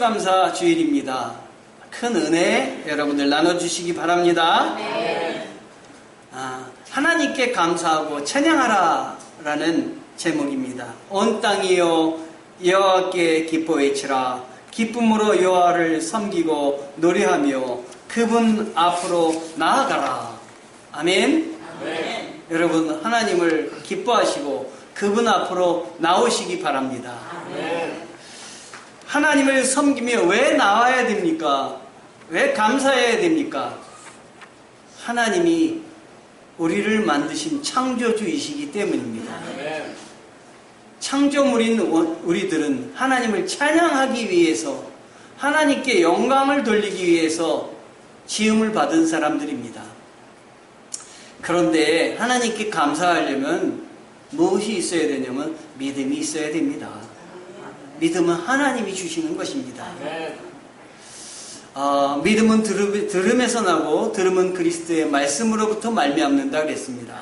추수감사 주일입니다. 큰 은혜 여러분들 나눠주시기 바랍니다. 하나님께 감사하고 찬양하라 라는 제목입니다. 온 땅이여 여호와께 기뻐 외치라. 기쁨으로 여호와를 섬기고 노래하며 그분 앞으로 나아가라. 아멘. 여러분 하나님을 기뻐하시고 그분 앞으로 나오시기 바랍니다. 하나님을 섬기며 왜 나와야 됩니까? 왜 감사해야 됩니까? 하나님이 우리를 만드신 창조주이시기 때문입니다. 창조물인 우리들은 하나님을 찬양하기 위해서, 하나님께 영광을 돌리기 위해서 지음을 받은 사람들입니다. 그런데 하나님께 감사하려면 무엇이 있어야 되냐면 믿음이 있어야 됩니다. 믿음은 하나님이 주시는 것입니다. 믿음은 들음에서 나고 들음은 그리스도의 말씀으로부터 말미암는다 그랬습니다.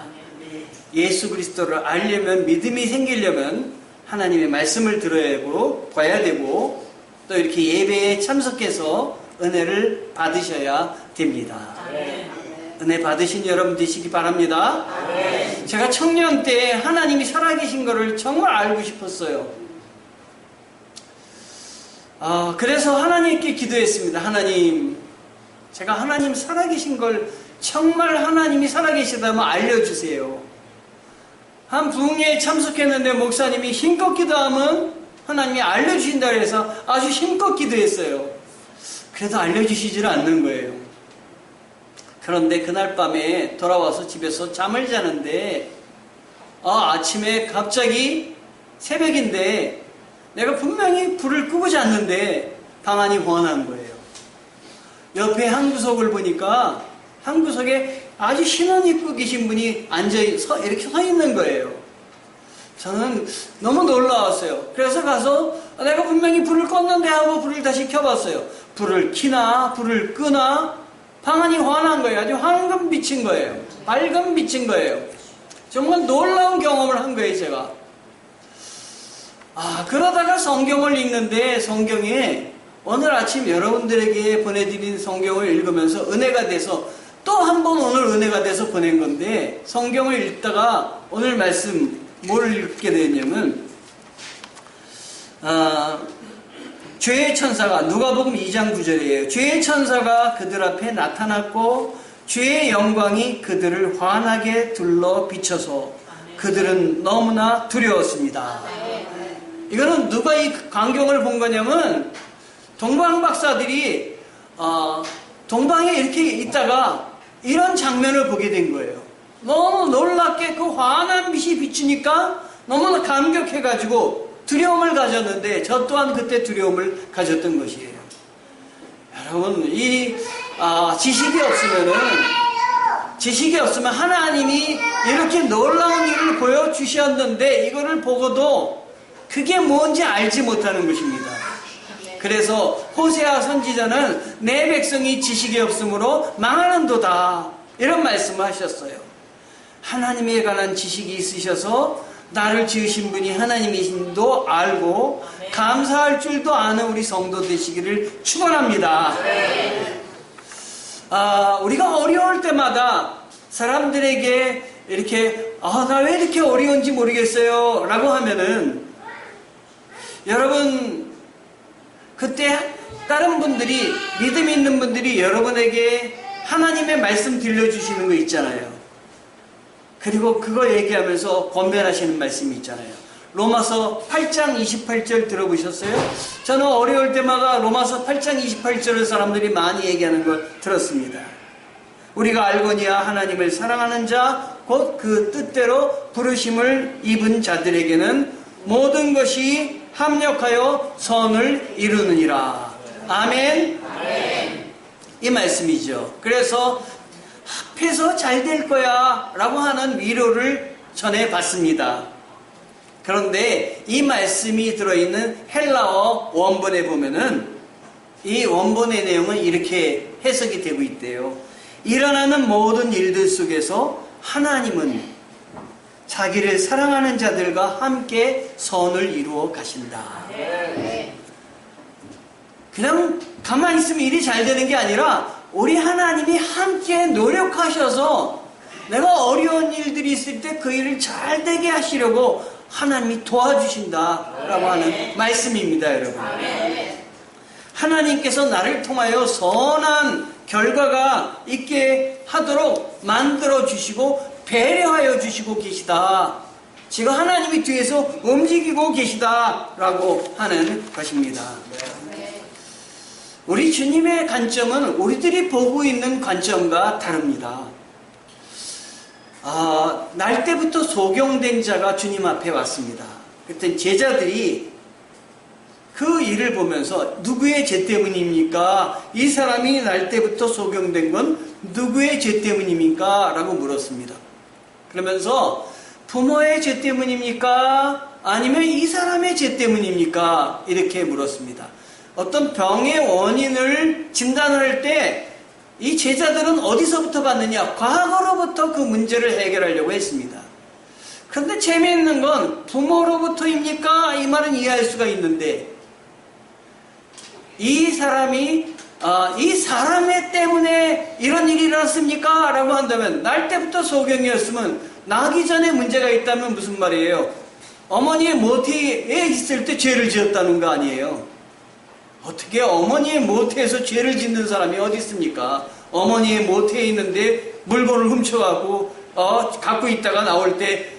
예수 그리스도를 알려면, 믿음이 생기려면 하나님의 말씀을 들어야 되고 봐야 되고 또 이렇게 예배에 참석해서 은혜를 받으셔야 됩니다. 은혜 받으신 여러분 되시기 바랍니다. 제가 청년 때 하나님이 살아계신 것을 정말 알고 싶었어요. 그래서 하나님께 기도했습니다. 하나님, 제가 하나님 살아계신 걸 정말 하나님이 살아계시다면 알려주세요. 한 부흥회에 참석했는데 목사님이 힘껏 기도하면 하나님이 알려주신다고 해서 아주 힘껏 기도했어요. 그래도 알려주시질 않는 거예요. 그런데 그날 밤에 돌아와서 집에서 잠을 자는데 아침에 갑자기 새벽인데 내가 분명히 불을 끄고 잤는데 방 안이 환한 거예요. 옆에 한 구석을 보니까 한 구석에 아주 신혼 입고 계신 분이 이렇게 서 있는 거예요. 저는 너무 놀라웠어요. 그래서 가서 내가 분명히 불을 껐는데 하고 불을 다시 켜봤어요. 불을 켜나 불을 끄나 방 안이 환한 거예요. 아주 황금 빛인 거예요. 밝은 빛인 거예요. 정말 놀라운 경험을 한 거예요, 제가. 그러다가 성경을 읽는데 성경에 오늘 아침 여러분들에게 보내드린 성경을 읽으면서 은혜가 돼서 또 한 번 오늘 은혜가 돼서 보낸 건데 성경을 읽다가 오늘 말씀 뭘 읽게 됐냐면 죄의 천사가 누가복음 2장 9절이에요. 죄의 천사가 그들 앞에 나타났고 죄의 영광이 그들을 환하게 둘러 비춰서 그들은 너무나 두려웠습니다. 이거는 누가 이 광경을 본 거냐면 동방 박사들이 동방에 이렇게 있다가 이런 장면을 보게 된 거예요. 너무 놀랍게 그 환한 빛이 비추니까 너무나 감격해가지고 두려움을 가졌는데 저 또한 그때 두려움을 가졌던 것이에요. 여러분 이 지식이 없으면 하나님이 이렇게 놀라운 일을 보여주셨는데 이거를 보고도 그게 뭔지 알지 못하는 것입니다. 그래서 호세아 선지자는 내 백성이 지식이 없으므로 망하는도다 이런 말씀을 하셨어요. 하나님에 관한 지식이 있으셔서 나를 지으신 분이 하나님이신도 알고 감사할 줄도 아는 우리 성도 되시기를 축원합니다. 우리가 어려울 때마다 사람들에게 이렇게 나 왜 이렇게 어려운지 모르겠어요 라고 하면은 여러분 그때 다른 분들이 믿음 있는 분들이 여러분에게 하나님의 말씀 들려주시는 거 있잖아요. 그리고 그거 얘기하면서 권면하시는 말씀이 있잖아요. 로마서 8장 28절 들어보셨어요? 저는 어려울 때마다 로마서 8장 28절을 사람들이 많이 얘기하는 걸 들었습니다. 우리가 알거니와 하나님을 사랑하는 자 곧 그 뜻대로 부르심을 입은 자들에게는 모든 것이 합력하여 선을 이루느니라. 아멘. 이 말씀이죠. 그래서 합해서 잘 될 거야 라고 하는 위로를 전해봤습니다. 그런데 이 말씀이 들어있는 헬라어 원본에 보면은 이 원본의 내용은 이렇게 해석이 되고 있대요. 일어나는 모든 일들 속에서 하나님은 자기를 사랑하는 자들과 함께 선을 이루어 가신다. 그냥 가만히 있으면 일이 잘 되는 게 아니라 우리 하나님이 함께 노력하셔서 내가 어려운 일들이 있을 때 그 일을 잘 되게 하시려고 하나님이 도와주신다라고 하는 말씀입니다, 여러분. 하나님께서 나를 통하여 선한 결과가 있게 하도록 만들어 주시고 배려하여 주시고 계시다. 지금 하나님이 뒤에서 움직이고 계시다라고 하는 것입니다. 우리 주님의 관점은 우리들이 보고 있는 관점과 다릅니다. 날 때부터 소경된 자가 주님 앞에 왔습니다. 그때 제자들이 그 일을 보면서 누구의 죄 때문입니까? 이 사람이 날 때부터 소경된 건 누구의 죄 때문입니까? 라고 물었습니다. 그러면서 부모의 죄 때문입니까? 아니면 이 사람의 죄 때문입니까? 이렇게 물었습니다. 어떤 병의 원인을 진단할 때 이 제자들은 어디서부터 봤느냐? 과거로부터 그 문제를 해결하려고 했습니다. 그런데 재미있는 건 부모로부터입니까? 이 말은 이해할 수가 있는데 이 사람의 때문에 이런 일이 일어났습니까? 라고 한다면 날 때부터 소경이었으면 나기 전에 문제가 있다면 무슨 말이에요? 어머니의 모태에 있을 때 죄를 지었다는 거 아니에요? 어떻게 어머니의 모태에서 죄를 짓는 사람이 어디 있습니까? 어머니의 모태에 있는데 물건을 훔쳐가고 갖고 있다가 나올 때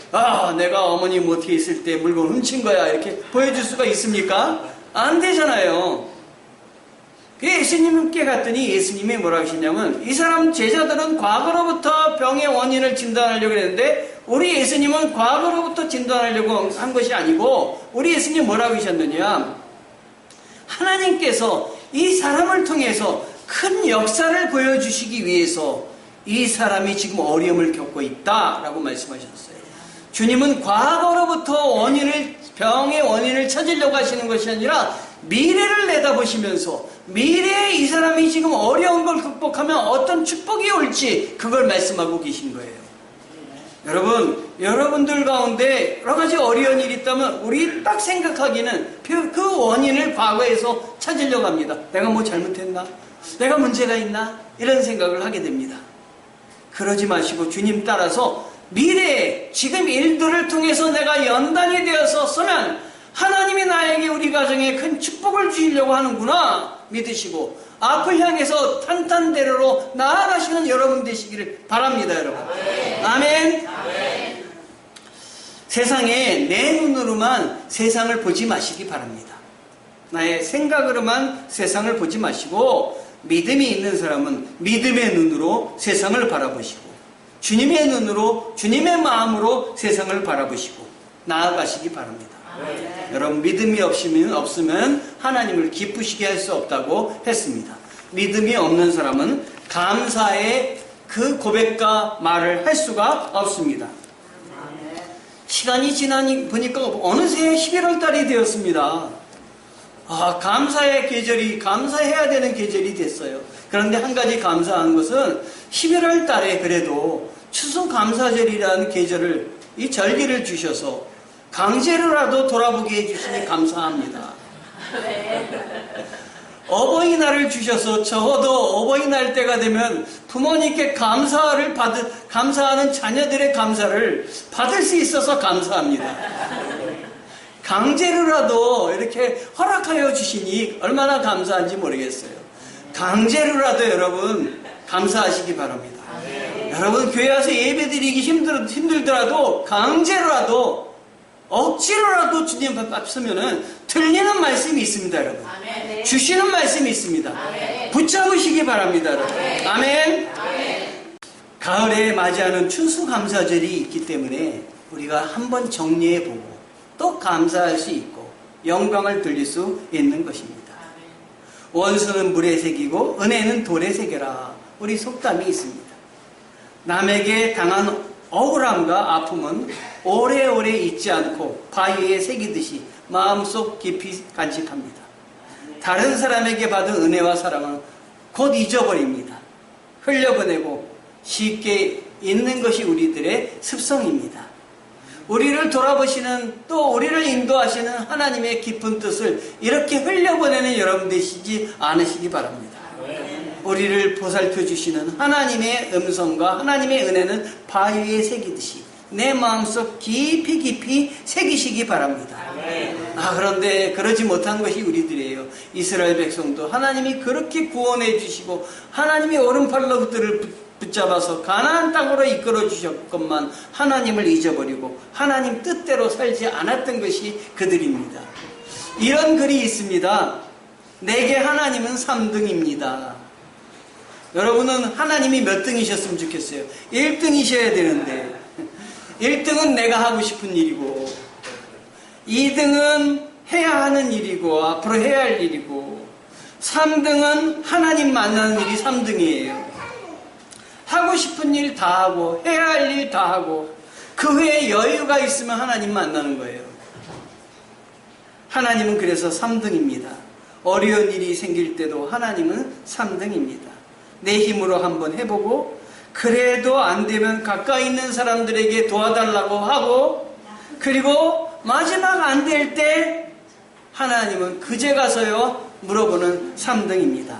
내가 어머니 모태에 있을 때 물건을 훔친 거야 이렇게 보여줄 수가 있습니까? 안 되잖아요. 예수님께 갔더니 예수님이 뭐라고 하시냐면 이 사람 제자들은 과거로부터 병의 원인을 진단하려고 했는데 우리 예수님은 과거로부터 진단하려고 한 것이 아니고 우리 예수님 뭐라고 하셨느냐? 하나님께서 이 사람을 통해서 큰 역사를 보여주시기 위해서 이 사람이 지금 어려움을 겪고 있다라고 말씀하셨어요. 주님은 과거로부터 병의 원인을 찾으려고 하시는 것이 아니라 미래를 내다보시면서 미래에 이 사람이 지금 어려운 걸 극복하면 어떤 축복이 올지 그걸 말씀하고 계신 거예요. 여러분들 가운데 여러 가지 어려운 일이 있다면 우리 딱 생각하기는 그 원인을 과거에서 찾으려고 합니다. 내가 뭐 잘못했나? 내가 문제가 있나? 이런 생각을 하게 됩니다. 그러지 마시고 주님 따라서 미래에 지금 일들을 통해서 내가 연단이 되어서 서면 하나님이 나에게 우리 가정에 큰 축복을 주시려고 하는구나 믿으시고 앞을 향해서 탄탄대로로 나아가시는 여러분 되시기를 바랍니다, 여러분. 아멘. 아멘. 세상에 내 눈으로만 세상을 보지 마시기 바랍니다. 나의 생각으로만 세상을 보지 마시고 믿음이 있는 사람은 믿음의 눈으로 세상을 바라보시고 주님의 눈으로 주님의 마음으로 세상을 바라보시고 나아가시기 바랍니다. 여러분 믿음이 없으면 하나님을 기쁘시게 할 수 없다고 했습니다. 믿음이 없는 사람은 감사의 그 고백과 말을 할 수가 없습니다. 시간이 지나니 보니까 어느새 11월 달이 되었습니다. 감사의 계절이 감사해야 되는 계절이 됐어요. 그런데 한 가지 감사한 것은 11월 달에 그래도 추수감사절이라는 계절을 이 절기를 주셔서 강제로라도 돌아보게 해주시니 감사합니다. 어버이날을 주셔서 적어도 어버이날 때가 되면 부모님께 감사하는 자녀들의 감사를 받을 수 있어서 감사합니다. 강제로라도 이렇게 허락하여 주시니 얼마나 감사한지 모르겠어요. 강제로라도 여러분 감사하시기 바랍니다. 여러분 교회 와서 예배드리기 힘들더라도 강제로라도 억지로라도 주님 앞 서면은 들리는 말씀이 있습니다, 여러분. 아멘. 주시는 말씀이 있습니다. 아멘. 붙잡으시기 바랍니다, 여러분. 아멘. 아멘. 아멘. 가을에 맞이하는 추수감사절이 있기 때문에 우리가 한번 정리해보고 또 감사할 수 있고 영광을 돌릴 수 있는 것입니다. 아멘. 원수는 물에 새기고 은혜는 돌에 새겨라. 우리 속담이 있습니다. 남에게 당한 억울함과 아픔은 오래오래 잊지 않고 바위에 새기듯이 마음속 깊이 간직합니다. 다른 사람에게 받은 은혜와 사랑은 곧 잊어버립니다. 흘려보내고 쉽게 잊는 것이 우리들의 습성입니다. 우리를 돌아보시는 또 우리를 인도하시는 하나님의 깊은 뜻을 이렇게 흘려보내는 여러분 되시지 않으시기 바랍니다. 우리를 보살펴 주시는 하나님의 음성과 하나님의 은혜는 바위에 새기듯이 내 마음속 깊이 깊이 새기시기 바랍니다. 그런데 그러지 못한 것이 우리들이에요. 이스라엘 백성도 하나님이 그렇게 구원해 주시고 하나님이 오른팔로 그들을 붙잡아서 가나안 땅으로 이끌어 주셨건만 하나님을 잊어버리고 하나님 뜻대로 살지 않았던 것이 그들입니다. 이런 글이 있습니다. 내게 하나님은 3등입니다. 여러분은 하나님이 몇 등이셨으면 좋겠어요? 1등이셔야 되는데 1등은 내가 하고 싶은 일이고 2등은 해야 하는 일이고 앞으로 해야 할 일이고 3등은 하나님 만나는 일이 3등이에요. 하고 싶은 일 다 하고 해야 할 일 다 하고 그 외에 여유가 있으면 하나님 만나는 거예요. 하나님은 그래서 3등입니다. 어려운 일이 생길 때도 하나님은 3등입니다. 내 힘으로 한번 해보고 그래도 안 되면 가까이 있는 사람들에게 도와달라고 하고 그리고 마지막 안 될 때 하나님은 그제 가서요 물어보는 3등입니다.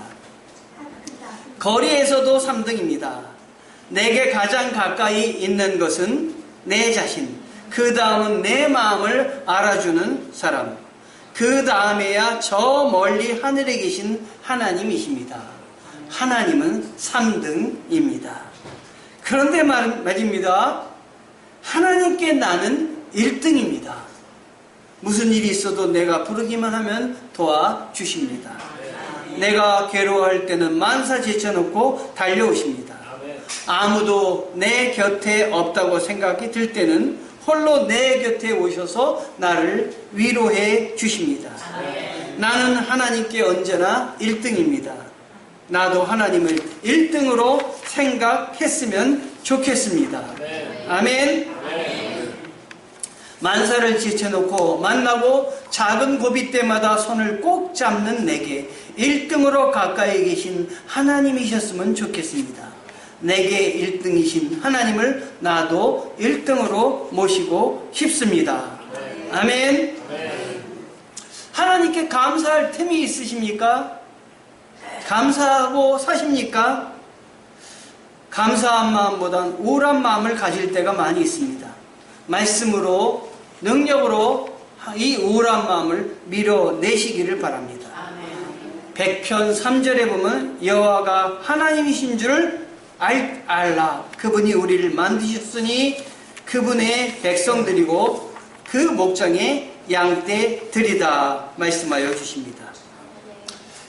거리에서도 3등입니다. 내게 가장 가까이 있는 것은 내 자신, 그 다음은 내 마음을 알아주는 사람, 그 다음에야 저 멀리 하늘에 계신 하나님이십니다. 하나님은 3등입니다. 그런데 말입니다. 하나님께 나는 1등입니다. 무슨 일이 있어도 내가 부르기만 하면 도와주십니다. 내가 괴로워할 때는 만사 제쳐놓고 달려오십니다. 아무도 내 곁에 없다고 생각이 들 때는 홀로 내 곁에 오셔서 나를 위로해 주십니다. 나는 하나님께 언제나 1등입니다. 나도 하나님을 1등으로 생각했으면 좋겠습니다. 아멘. 만사를 지쳐놓고 만나고 작은 고비 때마다 손을 꼭 잡는 내게 1등으로 가까이 계신 하나님이셨으면 좋겠습니다. 내게 1등이신 하나님을 나도 1등으로 모시고 싶습니다. 아멘. 하나님께 감사할 틈이 있으십니까? 감사하고 사십니까? 감사한 마음보단 우울한 마음을 가질 때가 많이 있습니다. 말씀으로 능력으로 이 우울한 마음을 밀어내시기를 바랍니다. 100편 3절에 보면 여호와가 하나님이신 줄 알라. 그분이 우리를 만드셨으니 그분의 백성들이고 그 목장의 양떼들이다 말씀하여 주십니다.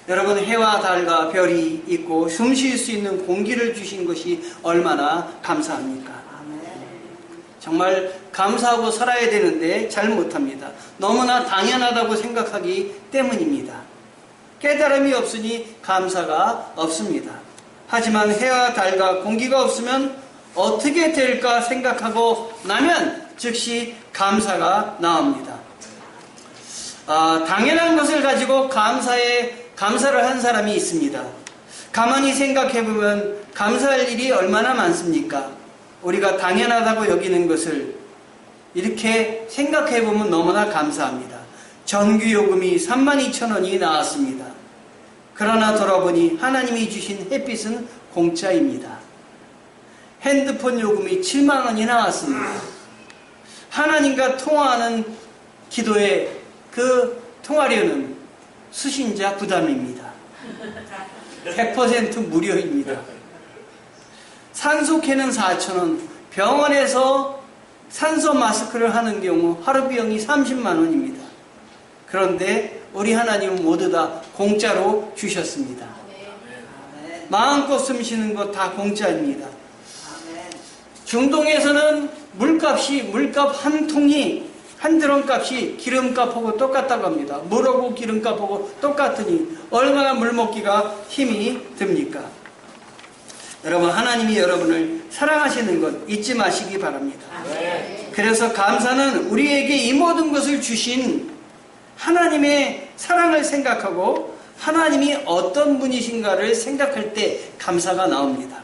여러분, 해와 달과 별이 있고 숨 쉴 수 있는 공기를 주신 것이 얼마나 감사합니까? 정말 감사하고 살아야 되는데 잘 못합니다. 너무나 당연하다고 생각하기 때문입니다. 깨달음이 없으니 감사가 없습니다. 하지만 해와 달과 공기가 없으면 어떻게 될까 생각하고 나면 즉시 감사가 나옵니다. 당연한 것을 가지고 감사를 한 사람이 있습니다. 가만히 생각해보면 감사할 일이 얼마나 많습니까? 우리가 당연하다고 여기는 것을 이렇게 생각해보면 너무나 감사합니다. 전기요금이 32,000원이 나왔습니다. 그러나 돌아보니 하나님이 주신 햇빛은 공짜입니다. 핸드폰 요금이 7만 원이 나왔습니다. 하나님과 통화하는 기도의 그 통화료는 수신자 부담입니다. 100% 무료입니다. 산소캔은 4,000원, 병원에서 산소 마스크를 하는 경우 하루 비용이 30만 원입니다. 그런데 우리 하나님은 모두 다 공짜로 주셨습니다. 마음껏 숨 쉬는 것 다 공짜입니다. 중동에서는 물값 한 통이 한 드럼 값이 기름값하고 똑같다고 합니다. 물하고 기름값하고 똑같으니 얼마나 물 먹기가 힘이 듭니까? 여러분, 하나님이 여러분을 사랑하시는 것 잊지 마시기 바랍니다. 그래서 감사는 우리에게 이 모든 것을 주신 하나님의 사랑을 생각하고 하나님이 어떤 분이신가를 생각할 때 감사가 나옵니다.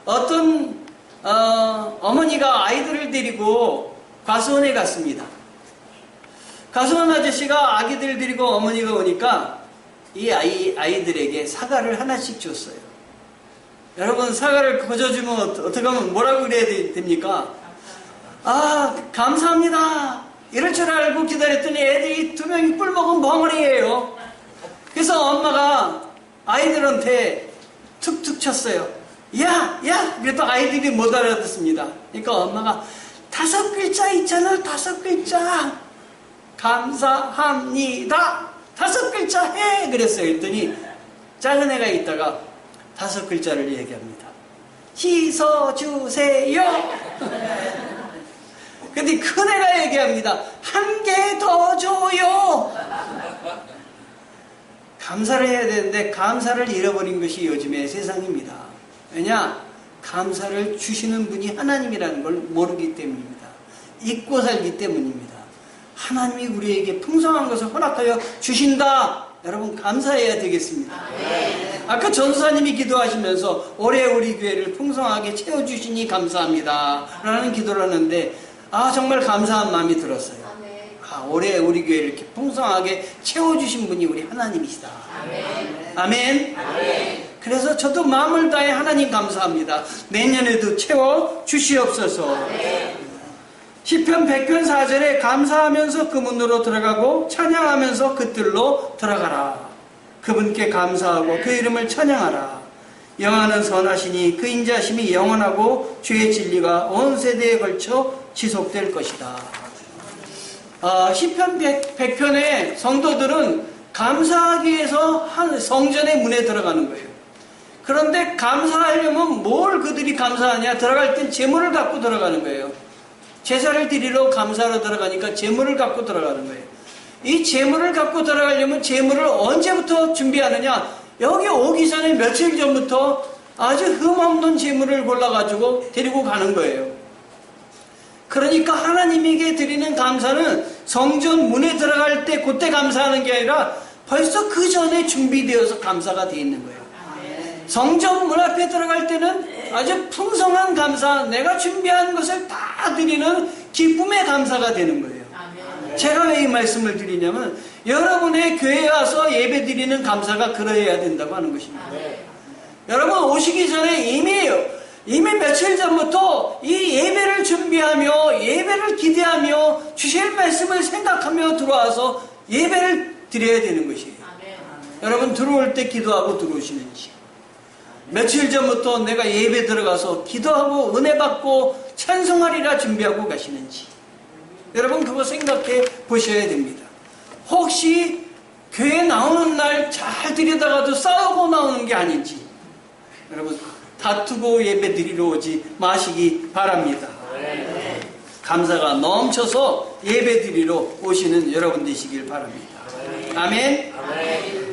어떤 어머니가 아이들을 데리고 과수원에 갔습니다. 과수원 아저씨가 아기들 데리고 어머니가 오니까 이 아이들에게 사과를 하나씩 줬어요. 여러분, 사과를 거저 주면 어떻게 하면 뭐라고 그래야 됩니까? 감사합니다. 이럴 줄 알고 기다렸더니 애들이 2명이 꿀먹은 벙어리예요. 그래서 엄마가 아이들한테 툭툭 쳤어요. 야! 그랬더니 아이들이 못 알아듣습니다. 그러니까 엄마가 5글자 있잖아, 5글자. 감사합니다. 5글자 해! 그랬어요. 그랬더니 작은 애가 있다가 5글자를 얘기합니다. 씻어주세요. 근데 큰 애가 얘기합니다. 1개 더 줘요. 감사를 해야 되는데 감사를 잃어버린 것이 요즘의 세상입니다. 왜냐? 감사를 주시는 분이 하나님이라는 걸 모르기 때문입니다. 잊고 살기 때문입니다. 하나님이 우리에게 풍성한 것을 허락하여 주신다. 여러분, 감사해야 되겠습니다. 아까 전도사님이 기도하시면서 올해 우리 교회를 풍성하게 채워주시니 감사합니다 라는 기도를 하는데 정말 감사한 마음이 들었어요. 올해 우리 교회를 이렇게 풍성하게 채워주신 분이 우리 하나님이시다. 아멘. 그래서 저도 마음을 다해 하나님 감사합니다. 내년에도 채워주시옵소서. 시편 100편 4절에 감사하면서 그 문으로 들어가고 찬양하면서 그 뜰로 들어가라. 그분께 감사하고 그 이름을 찬양하라. 여호와는 선하시니 그 인자심이 영원하고 주의 진리가 온 세대에 걸쳐 지속될 것이다. 시편 100편의 성도들은 감사하기 위해서 성전의 문에 들어가는 거예요. 그런데 감사하려면 뭘 그들이 감사하냐? 들어갈 땐 제물을 갖고 들어가는 거예요. 제사를 드리러 감사하러 들어가니까 제물을 갖고 들어가는 거예요. 이 제물을 갖고 들어가려면 제물을 언제부터 준비하느냐? 여기 오기 전에 며칠 전부터 아주 흠없는 제물을 골라가지고 데리고 가는 거예요. 그러니까 하나님에게 드리는 감사는 성전 문에 들어갈 때 그때 감사하는 게 아니라 벌써 그 전에 준비되어서 감사가 되어 있는 거예요. 성전 문 앞에 들어갈 때는 아주 풍성한 감사, 내가 준비한 것을 다 드리는 기쁨의 감사가 되는 거예요. 제가 왜 이 말씀을 드리냐면 여러분의 교회에 와서 예배 드리는 감사가 그러해야 된다고 하는 것입니다. 여러분 오시기 전에 이미 며칠 전부터 이 예배를 준비하며 예배를 기대하며 주실 말씀을 생각하며 들어와서 예배를 드려야 되는 것이에요. 여러분 들어올 때 기도하고 들어오시는지, 며칠 전부터 내가 예배 들어가서 기도하고 은혜 받고 찬송하리라 준비하고 가시는지, 여러분 그거 생각해 보셔야 됩니다. 혹시 교회 나오는 날 잘 드리다가도 싸우고 나오는 게 아닌지, 여러분 다투고 예배 드리러 오지 마시기 바랍니다. 감사가 넘쳐서 예배 드리러 오시는 여러분 되시길 바랍니다. 아멘.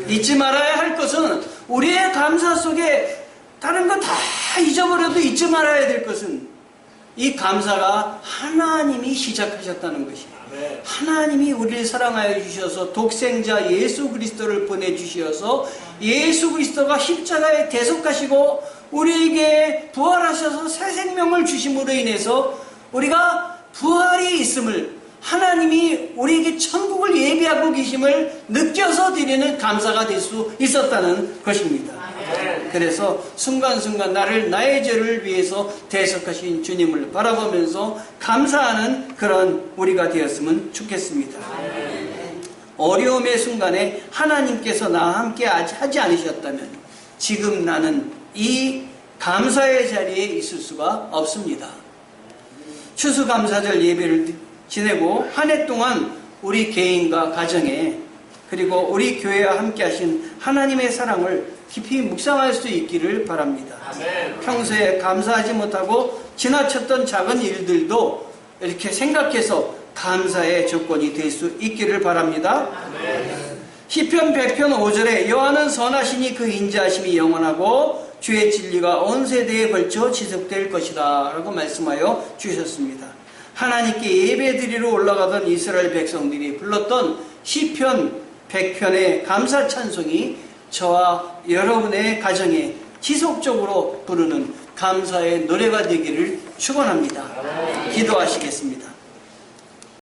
잊지 말아야 할 것은, 우리의 감사 속에 다른 거 다 잊어버려도 잊지 말아야 될 것은 이 감사가 하나님이 시작하셨다는 것이에요. 하나님이 우리를 사랑하여 주셔서 독생자 예수 그리스도를 보내주셔서 예수 그리스도가 십자가에 대속하시고 우리에게 부활하셔서 새 생명을 주심으로 인해서 우리가 부활이 있음을, 하나님이 우리에게 천국을 예비하고 계심을 느껴서 드리는 감사가 될 수 있었다는 것입니다. 그래서 순간순간 나의 죄를 위해서 대속하신 주님을 바라보면서 감사하는 그런 우리가 되었으면 좋겠습니다. 어려움의 순간에 하나님께서 나와 함께 하지 않으셨다면 지금 나는 이 감사의 자리에 있을 수가 없습니다. 추수감사절 예배를 지내고 한 해 동안 우리 개인과 가정에, 그리고 우리 교회와 함께 하신 하나님의 사랑을 깊이 묵상할 수 있기를 바랍니다. 아멘. 평소에 감사하지 못하고 지나쳤던 작은 일들도 이렇게 생각해서 감사의 조건이 될 수 있기를 바랍니다. 아멘. 시편 100편 5절에 여호와는 선하시니 그 인자하심이 영원하고 주의 진리가 온 세대에 걸쳐 지속될 것이다 라고 말씀하여 주셨습니다. 하나님께 예배드리러 올라가던 이스라엘 백성들이 불렀던 시편 100편의 감사 찬송이 저와 여러분의 가정에 지속적으로 부르는 감사의 노래가 되기를 축원합니다. 기도하시겠습니다.